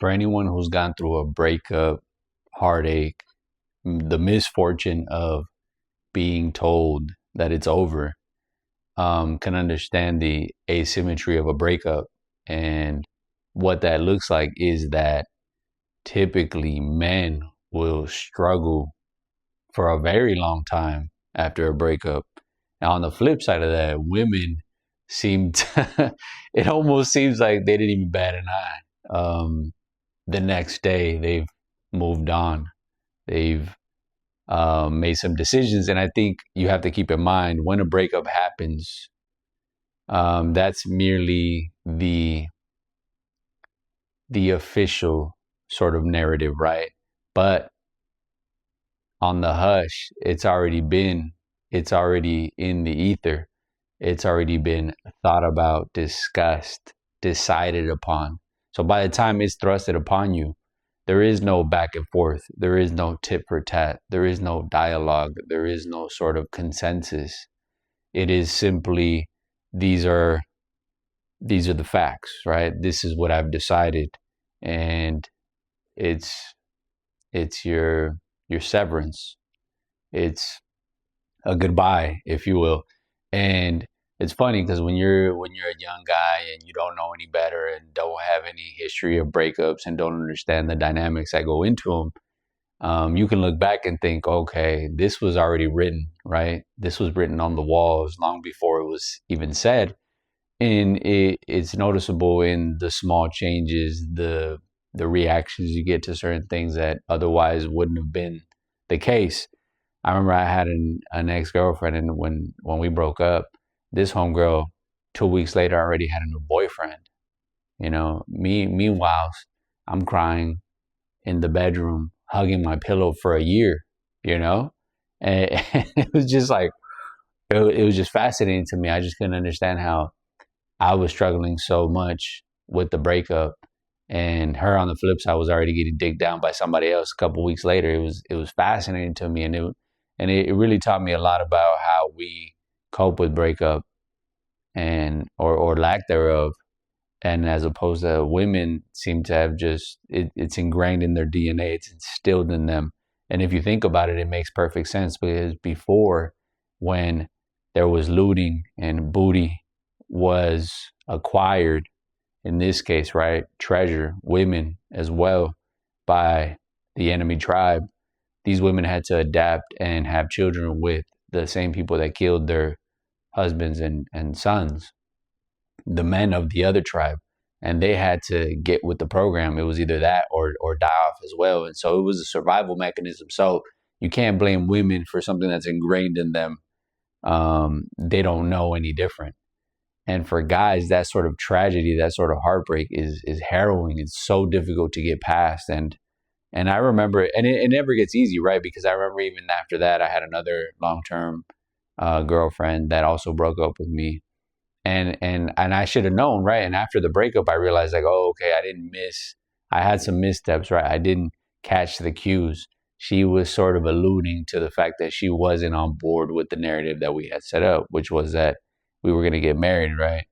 for anyone who's gone through a breakup, heartache, the misfortune of being told that it's over, can understand the asymmetry of a breakup. And what that looks like is that typically men will struggle for a very long time after a breakup. Now, on the flip side of that, women seem to, it almost seems like they didn't even bat an eye. The next day, they've moved on. They've made some decisions. And I think you have to keep in mind when a breakup happens, that's merely the official sort of narrative, right? But on the hush, it's already in the ether. It's already been thought about, discussed, decided upon. So by the time it's thrusted upon you, there is no back and forth. There is no tit for tat. There is no dialogue. There is no sort of consensus. It is simply, these are the facts, right? This is what I've decided. And it's your severance. It's a goodbye, if you will. And it's funny because when you're a young guy and you don't know any better and don't have any history of breakups and don't understand the dynamics that go into them, you can look back and think, okay, this was already written, right? This was written on the walls long before it was even said. And it's noticeable in the small changes, the reactions you get to certain things that otherwise wouldn't have been the case. I remember I had an ex-girlfriend, and when we broke up, this homegirl 2 weeks later already had a new boyfriend. Meanwhile, I'm crying in the bedroom, hugging my pillow for a year, and it was just like, it was just fascinating to me. I just couldn't understand how I was struggling so much with the breakup, and her on the flip side was already getting digged down by somebody else a couple weeks later. It was fascinating to me, and it really taught me a lot about how we cope with breakup and or lack thereof. And as opposed to women seem to have just, it's ingrained in their DNA, it's instilled in them. And if you think about it, it makes perfect sense, because before, when there was looting and booty was acquired, in this case, right, treasure, women as well, by the enemy tribe, these women had to adapt and have children with the same people that killed their husbands and sons, the men of the other tribe. And they had to get with the program. It was either that or die off as well. And so it was a survival mechanism. So you can't blame women for something that's ingrained in them. They don't know any different. And for guys, that sort of tragedy, that sort of heartbreak is harrowing. It's so difficult to get past. And I remember, and it never gets easy, right? Because I remember even after that, I had another long-term girlfriend that also broke up with me. And I should have known, right? And after the breakup, I realized, like, oh, okay, I had some missteps, right? I didn't catch the cues. She was sort of alluding to the fact that she wasn't on board with the narrative that we had set up, which was that we were going to get married, right?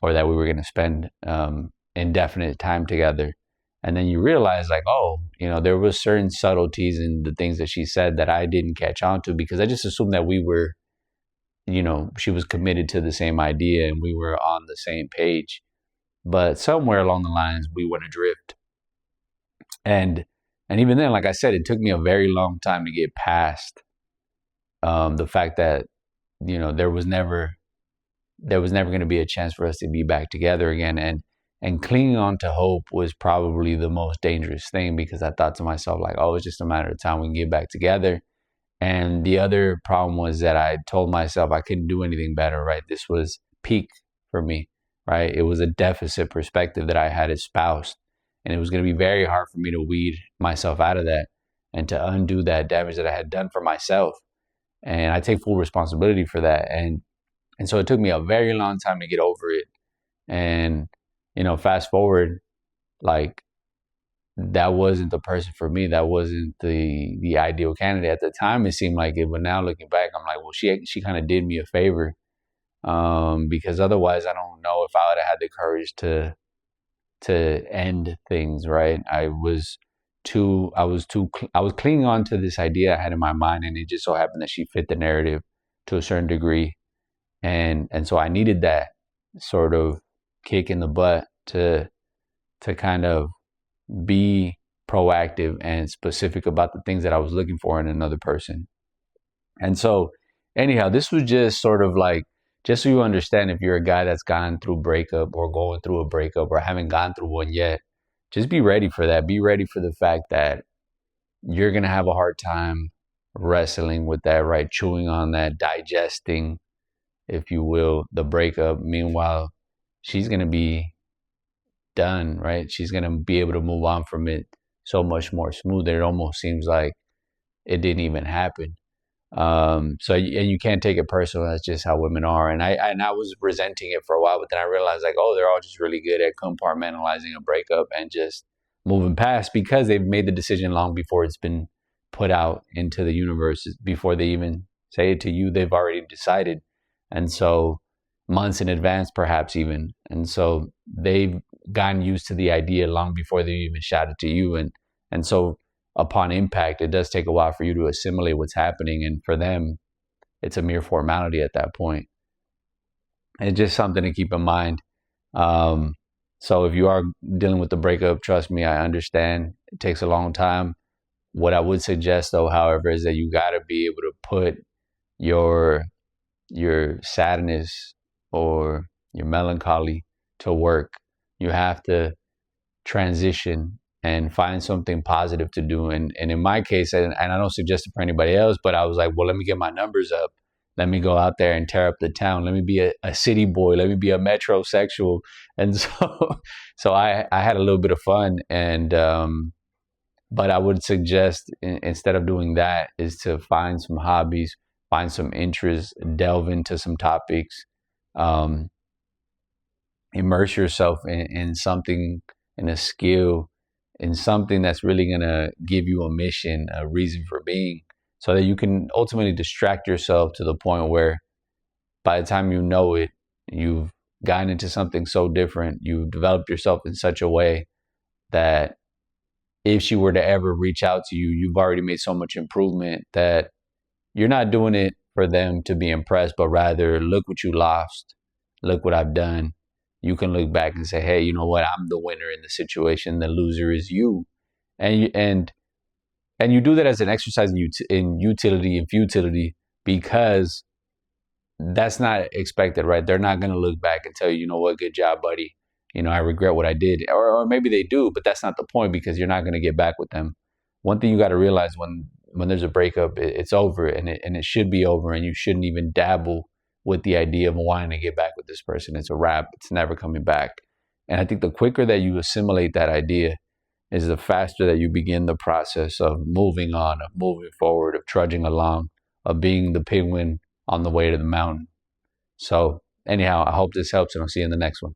Or that we were going to spend indefinite time together. And then you realize, like, oh, there was certain subtleties in the things that she said that I didn't catch on to, because I just assumed that we were, she was committed to the same idea and we were on the same page. But somewhere along the lines, we went adrift. And even then, like I said, it took me a very long time to get past the fact that, there was never going to be a chance for us to be back together again. And clinging on to hope was probably the most dangerous thing, because I thought to myself, like, oh, it's just a matter of time, we can get back together. And the other problem was that I told myself I couldn't do anything better, right? This was peak for me, right? It was a deficit perspective that I had espoused. And it was going to be very hard for me to weed myself out of that and to undo that damage that I had done for myself. And I take full responsibility for that. And so it took me a very long time to get over it. And, fast forward, like, that wasn't the person for me. That wasn't the ideal candidate. At the time, it seemed like it, but now looking back, I'm like, well, she kind of did me a favor, because otherwise, I don't know if I would have had the courage to end things, right? I was clinging on to this idea I had in my mind, and it just so happened that she fit the narrative to a certain degree. And so I needed that sort of kick in the butt to kind of be proactive and specific about the things that I was looking for in another person. And so, anyhow, this was just sort of like, just so you understand, if you're a guy that's gone through breakup or going through a breakup or haven't gone through one yet, just be ready for that. Be ready for the fact that you're going to have a hard time wrestling with that, right? Chewing on that, digesting, if you will, the breakup. Meanwhile, she's going to be done, right? She's going to be able to move on from it so much more smoother. It almost seems like it didn't even happen. So and you can't take it personal. That's just how women are. And I was resenting it for a while, but then I realized, like, oh, they're all just really good at compartmentalizing a breakup and just moving past, because they've made the decision long before it's been put out into the universe, before they even say it to you. They've already decided, and so months in advance, perhaps even. And so they've gotten used to the idea long before they even shout it to you. And so upon impact, it does take a while for you to assimilate what's happening. And for them, it's a mere formality at that point. It's just something to keep in mind. Um, so if you are dealing with the breakup, trust me, I understand it takes a long time. What I would suggest, though, however, is that you got to be able to put your sadness or your melancholy to work. You have to transition and find something positive to do. And in my case, and I don't suggest it for anybody else, but I was like, well, let me get my numbers up. Let me go out there and tear up the town. Let me be a city boy. Let me be a metrosexual. And so I had a little bit of fun. And but I would suggest, instead of doing that, is to find some hobbies, find some interests, delve into some topics, um, immerse yourself in something, in a skill, in something that's really going to give you a mission, a reason for being, so that you can ultimately distract yourself to the point where by the time you know it, you've gotten into something so different, you've developed yourself in such a way that if she were to ever reach out to you, you've already made so much improvement that you're not doing it for them to be impressed, but rather, look what you lost. Look what I've done. You can look back and say, hey, you know what? I'm the winner in the situation. The loser is you. And you do that as an exercise in utility and futility, because that's not expected, right? They're not going to look back and tell you, you know what, good job, buddy. You know, I regret what I did. Or maybe they do, but that's not the point, because you're not going to get back with them. One thing you got to realize, when there's a breakup, it's over, and it should be over, and you shouldn't even dabble with the idea of wanting to get back with this person. It's a wrap. It's never coming back. And I think the quicker that you assimilate that idea is the faster that you begin the process of moving on, of moving forward, of trudging along, of being the penguin on the way to the mountain. So anyhow, I hope this helps, and I'll see you in the next one.